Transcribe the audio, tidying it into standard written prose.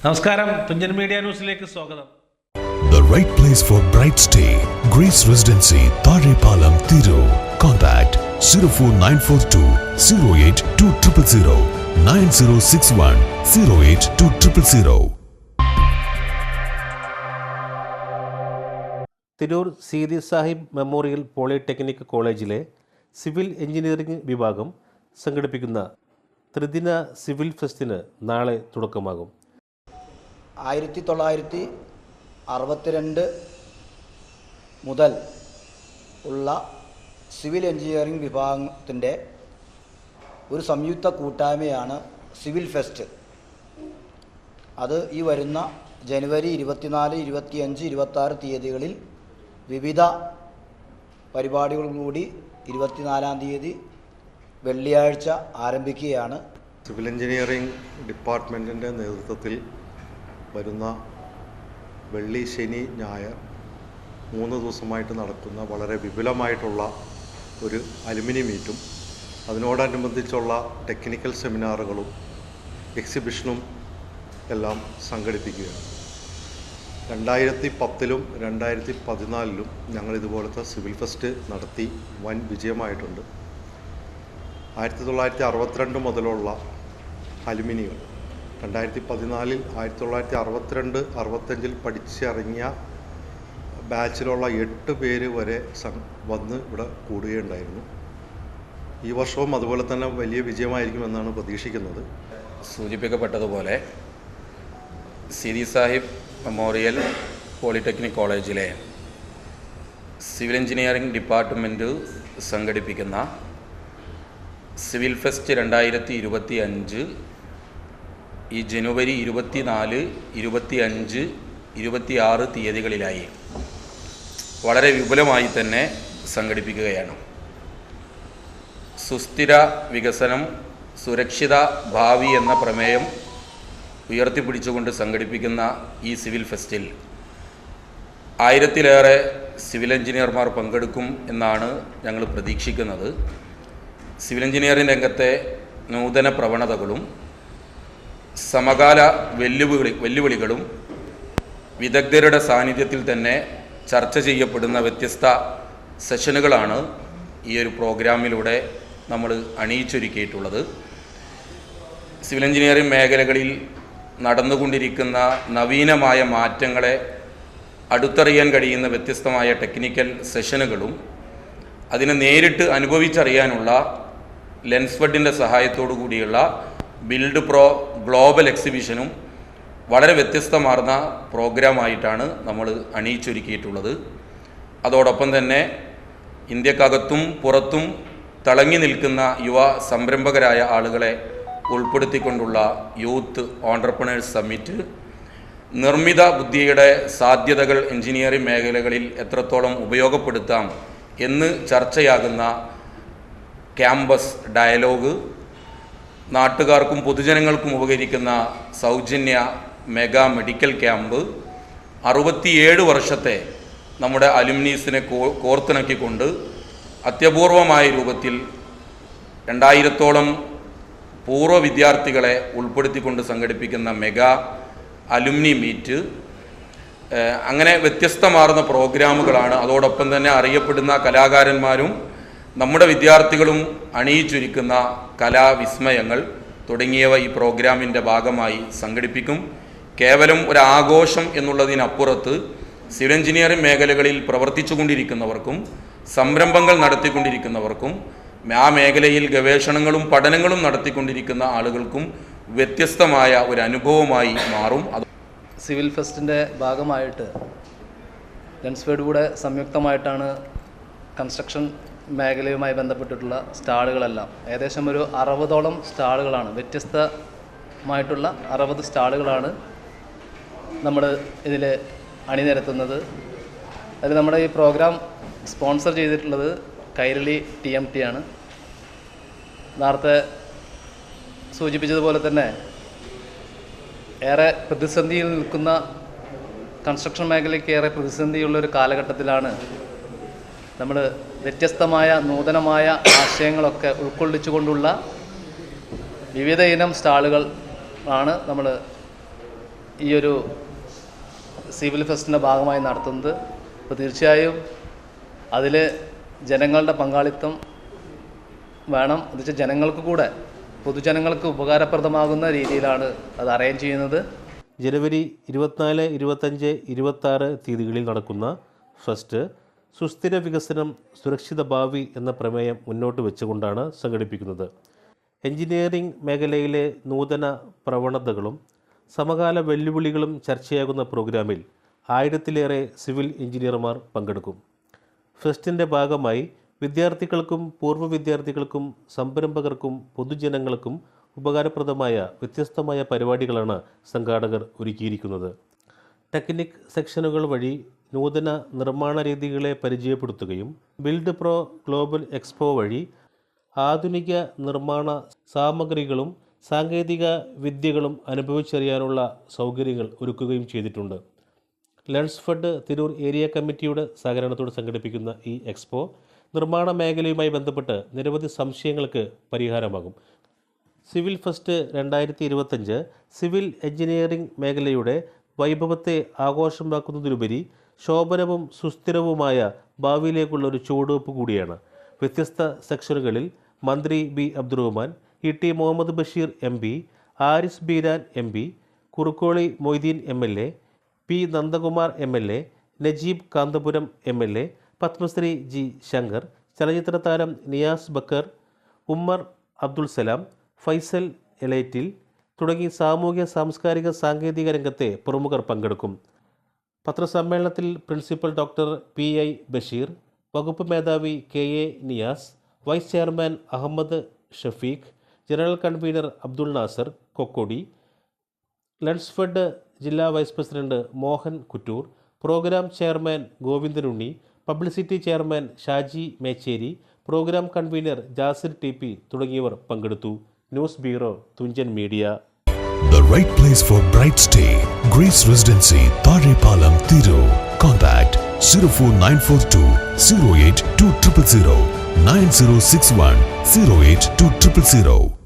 നമസ്കാരം, തുഞ്ചൻ മീഡിയ ന്യൂസിലേക്ക് സ്വാഗതം. The right place for bright stay. Grace Residency, Tharepalam, Thiru. Contact 04942 08200 9061 08200. Tirur Seethi Sahib memorial polytechnic കോളേജിലെ civil engineering വിഭാഗം സംഘടിപ്പിക്കുന്ന ത്രിദിന സിവിൽ ഫെസ്റ്റിന് നാളെ തുടക്കമാകും. 1962 മുതൽ ഉള്ള സിവിൽ എഞ്ചിനീയറിംഗ് വിഭാഗത്തിൻ്റെ ഒരു സംയുക്ത കൂട്ടായ്മയാണ് സിവിൽ ഫെസ്റ്റ്. അത് ഈ വരുന്ന ജനുവരി 24, 25, 26 തീയതികളിൽ വിവിധ പരിപാടികളോടുകൂടി 24-ാം തീയതി വെള്ളിയാഴ്ച ആരംഭിക്കുകയാണ്. സിവിൽ എഞ്ചിനീയറിംഗ് ഡിപ്പാർട്ട്മെൻറ്റിൻ്റെ നേതൃത്വത്തിൽ വരുന്ന വെള്ളി, ശനി, ഞായർ 3 ദിവസമായിട്ട് നടക്കുന്ന വളരെ വിപുലമായിട്ടുള്ള ഒരു അലുമിനി മീറ്റും അതിനോടനുബന്ധിച്ചുള്ള ടെക്നിക്കൽ സെമിനാറുകളും എക്സിബിഷനും എല്ലാം സംഘടിപ്പിക്കുകയാണ്. 2010-ലും 2014-ലും ഞങ്ങളിതുപോലത്തെ സിവിൽ ഫെസ്റ്റ് നടത്തി വൻ വിജയമായിട്ടുണ്ട്. 1962 മുതലുള്ള അലുമിനികൾ 2014-ൽ 1962-65 പഠിച്ചിറങ്ങിയ ബാച്ചിലുള്ള 8 പേര് വരെ വന്ന് ഇവിടെ കൂടുകയുണ്ടായിരുന്നു. ഈ വർഷവും അതുപോലെ തന്നെ വലിയ വിജയമായിരിക്കുമെന്നാണ് പ്രതീക്ഷിക്കുന്നത്. സൂചിപ്പിക്കപ്പെട്ടതുപോലെ സീതി സാഹിബ് മെമ്മോറിയൽ പോളിടെക്നിക് കോളേജിലെ സിവിൽ എഞ്ചിനീയറിംഗ് ഡിപ്പാർട്ട്മെൻറ്റ് സംഘടിപ്പിക്കുന്ന സിവിൽ ഫെസ്റ്റ് 2025 ഈ ജനുവരി 24, 25, 26 തീയതികളിലായി വളരെ വിപുലമായി തന്നെ സംഘടിപ്പിക്കുകയാണ്. സുസ്ഥിര വികസനം, സുരക്ഷിത ഭാവി എന്ന പ്രമേയം ഉയർത്തിപ്പിടിച്ചുകൊണ്ട് സംഘടിപ്പിക്കുന്ന ഈ സിവിൽ ഫെസ്റ്റിൽ 1000-ലേറെ സിവിൽ എഞ്ചിനീയർമാർ പങ്കെടുക്കും എന്നാണ് ഞങ്ങൾ പ്രതീക്ഷിക്കുന്നത്. സിവിൽ എഞ്ചിനീയറിംഗ് രംഗത്തെ നൂതന പ്രവണതകളും സമകാല വെല്ലുവിളികളും വിദഗ്ധരുടെ സാന്നിധ്യത്തിൽ തന്നെ ചർച്ച ചെയ്യപ്പെടുന്ന വ്യത്യസ്ത സെഷനുകളാണ് ഈ ഒരു പ്രോഗ്രാമിലൂടെ നമ്മൾ അണിയിച്ചൊരുക്കിയിട്ടുള്ളത്. സിവിൽ എഞ്ചിനീയറിംഗ് മേഖലകളിൽ നടന്നുകൊണ്ടിരിക്കുന്ന നവീനമായ മാറ്റങ്ങളെ അടുത്തറിയാൻ കഴിയുന്ന വ്യത്യസ്തമായ ടെക്നിക്കൽ സെഷനുകളും അതിനെ നേരിട്ട് അനുഭവിച്ചറിയാനുള്ള ലെൻസ്ഫഡിൻ്റെ സഹായത്തോടു കൂടിയുള്ള ബിൽഡ് പ്രോ ഗ്ലോബൽ എക്സിബിഷനും വളരെ വ്യത്യസ്തമാർന്ന പ്രോഗ്രാമായിട്ടാണ് നമ്മൾ അണിയിച്ചൊരുക്കിയിട്ടുള്ളത്. അതോടൊപ്പം തന്നെ ഇന്ത്യക്കകത്തും പുറത്തും തിളങ്ങി നിൽക്കുന്ന യുവ സംരംഭകരായ ആളുകളെ ഉൾപ്പെടുത്തിക്കൊണ്ടുള്ള യൂത്ത് ഓൺട്രപ്രണേഴ്സ് സമ്മിറ്റ്, നിർമ്മിത ബുദ്ധിയുടെ സാധ്യതകൾ എഞ്ചിനീയറിംഗ് മേഖലകളിൽ എത്രത്തോളം ഉപയോഗപ്പെടുത്താം എന്ന് ചർച്ചയാകുന്ന ക്യാമ്പസ് ഡയലോഗ്, നാട്ടുകാർക്കും പൊതുജനങ്ങൾക്കും ഉപകരിക്കുന്ന സൗജന്യ മെഗാ മെഡിക്കൽ ക്യാമ്പ്, 67 വർഷത്തെ നമ്മുടെ അലുമിനീസിനെ കോർത്തിണക്കിക്കൊണ്ട് അത്യപൂർവമായ രൂപത്തിൽ 2000-ഓളം പൂർവ്വ വിദ്യാർത്ഥികളെ ഉൾപ്പെടുത്തിക്കൊണ്ട് സംഘടിപ്പിക്കുന്ന മെഗാ അലുമിനി മീറ്റ്, അങ്ങനെ വ്യത്യസ്തമാർന്ന പ്രോഗ്രാമുകളാണ്. അതോടൊപ്പം തന്നെ അറിയപ്പെടുന്ന കലാകാരന്മാരും നമ്മുടെ വിദ്യാർത്ഥികളും അണിയിച്ചൊരുക്കുന്ന കലാവിസ്മയങ്ങൾ തുടങ്ങിയവ ഈ പ്രോഗ്രാമിൻ്റെ ഭാഗമായി സംഘടിപ്പിക്കും. കേവലം ഒരു ആഘോഷം എന്നുള്ളതിനപ്പുറത്ത് സിവിൽ എഞ്ചിനീയറിംഗ് മേഖലകളിൽ പ്രവർത്തിച്ചു കൊണ്ടിരിക്കുന്നവർക്കും സംരംഭങ്ങൾ നടത്തിക്കൊണ്ടിരിക്കുന്നവർക്കും ആ മേഖലയിൽ ഗവേഷണങ്ങളും പഠനങ്ങളും നടത്തിക്കൊണ്ടിരിക്കുന്ന ആളുകൾക്കും വ്യത്യസ്തമായ ഒരു അനുഭവമായി മാറും. സിവിൽ ഫെസ്റ്റിൻ്റെ ഭാഗമായിട്ട് ലെൻസ്ഫെഡ് കൂടെ സംയുക്തമായിട്ടാണ് കൺസ്ട്രക്ഷൻ മേഖലയുമായി ബന്ധപ്പെട്ടിട്ടുള്ള സ്റ്റാളുകളെല്ലാം ഏകദേശം ഒരു 60ഓളം സ്റ്റാളുകളാണ്, വ്യത്യസ്തമായിട്ടുള്ള 60 സ്റ്റാളുകളാണ് നമ്മൾ ഇതിൽ അണിനിരത്തുന്നത്. അതിൽ നമ്മുടെ ഈ പ്രോഗ്രാം സ്പോൺസർ ചെയ്തിട്ടുള്ളത് കൈരളി TMT ആണ്. നേരത്തെ സൂചിപ്പിച്ചതുപോലെ തന്നെ ഏറെ പ്രതിസന്ധിയിൽ നിൽക്കുന്ന കൺസ്ട്രക്ഷൻ മേഖലയ്ക്ക് ഏറെ പ്രതിസന്ധിയുള്ളൊരു കാലഘട്ടത്തിലാണ് നമ്മൾ വ്യത്യസ്തമായ നൂതനമായ ആശയങ്ങളൊക്കെ ഉൾക്കൊള്ളിച്ചുകൊണ്ടുള്ള വിവിധ ഇനം സ്റ്റാളുകൾ ആണ് നമ്മൾ ഈ ഒരു സിവിൽ ഫെസ്റ്റിൻ്റെ ഭാഗമായി നടത്തുന്നത്. അപ്പോൾ തീർച്ചയായും അതിൽ ജനങ്ങളുടെ പങ്കാളിത്തം വേണം. എന്നുവെച്ചാൽ ജനങ്ങൾക്ക് കൂടെ, പൊതുജനങ്ങൾക്ക് ഉപകാരപ്രദമാകുന്ന രീതിയിലാണ് അത് അറേഞ്ച് ചെയ്യുന്നത്. ജനുവരി 24, 25, 26 തീയതികളിൽ നടക്കുന്ന ഫെസ്റ്റ് സുസ്ഥിര വികസനം സുരക്ഷിത ഭാവി എന്ന പ്രമേയം മുന്നോട്ട് വെച്ചുകൊണ്ടാണ് സംഘടിപ്പിക്കുന്നത്. എഞ്ചിനീയറിംഗ് മേഖലയിലെ നൂതന പ്രവണതകളും സമകാല വെല്ലുവിളികളും ചർച്ചയാകുന്ന പ്രോഗ്രാമിൽ 1000-ലേറെ സിവിൽ എഞ്ചിനീയർമാർ പങ്കെടുക്കും. ഫെസ്റ്റിൻ്റെ ഭാഗമായി വിദ്യാർത്ഥികൾക്കും പൂർവ്വ വിദ്യാർത്ഥികൾക്കും സംരംഭകർക്കും പൊതുജനങ്ങൾക്കും ഉപകാരപ്രദമായ വ്യത്യസ്തമായ പരിപാടികളാണ് സംഘാടകർ ഒരുക്കിയിരിക്കുന്നത്. ടെക്നിക് സെക്ഷനുകൾ വഴി നൂതന നിർമ്മാണ രീതികളെ പരിചയപ്പെടുത്തുകയും ബിൽഡ് പ്രോ ഗ്ലോബൽ എക്സ്പോ വഴി ആധുനിക നിർമ്മാണ സാമഗ്രികളും സാങ്കേതിക വിദ്യകളും അനുഭവിച്ചറിയാനുള്ള സൗകര്യങ്ങൾ ഒരുക്കുകയും ചെയ്തിട്ടുണ്ട്. ലെൻസ്ഫെഡ് തിരൂർ ഏരിയ കമ്മിറ്റിയുടെ സഹകരണത്തോടെ സംഘടിപ്പിക്കുന്ന ഈ എക്സ്പോ നിർമ്മാണ മേഖലയുമായി ബന്ധപ്പെട്ട് നിരവധി സംശയങ്ങൾക്ക് പരിഹാരമാകും. സിവിൽ ഫെസ്റ്റ് 2025 സിവിൽ എഞ്ചിനീയറിംഗ് മേഖലയുടെ വൈഭവത്തെ ആഘോഷമാക്കുന്നതിലുപരി ശോഭനവും സുസ്ഥിരവുമായ ഭാവിയിലേക്കുള്ള ഒരു ചുവടുവെപ്പ് കൂടിയാണ്. വ്യത്യസ്ത സെക്ഷനുകളിൽ മന്ത്രി B Abdurahman, E T Muhammad Basheer M P, Aris Beeran M P, Kurukkoli Moideen MLA, P Nandakumar MLA, Najeeb Kanthapuram MLA, Padmashri G Shankar, ചലച്ചിത്ര താരം നിയാസ് ബക്കർ, ഉമ്മർ അബ്ദുൽ സലാം, ഫൈസൽ എലൈറ്റിൽ തുടങ്ങി സാമൂഹ്യ സാംസ്കാരിക സാങ്കേതിക രംഗത്തെ പ്രമുഖർ പങ്കെടുക്കും. പത്രസമ്മേളനത്തിൽ പ്രിൻസിപ്പൽ ഡോക്ടർ പി.ഐ. ബഷീർ, വകുപ്പ് മേധാവി K A. Niyas, vice chairman Ahammed Shafeeq, general convener Abdul Nasar Kokkodi, Lensfed ജില്ലാ vice president Mohan Kuttoor, programme chairman Govindanunni, publicity chairman Shaji Mecheri, programme convener Jasir T P. തുടങ്ങിയവർ പങ്കെടുത്തു. News bureau, Thunchan media. The right place for bright stay. Grace Residency, Tharepalam, Thiru. Contact 04942 08200 9061 08200.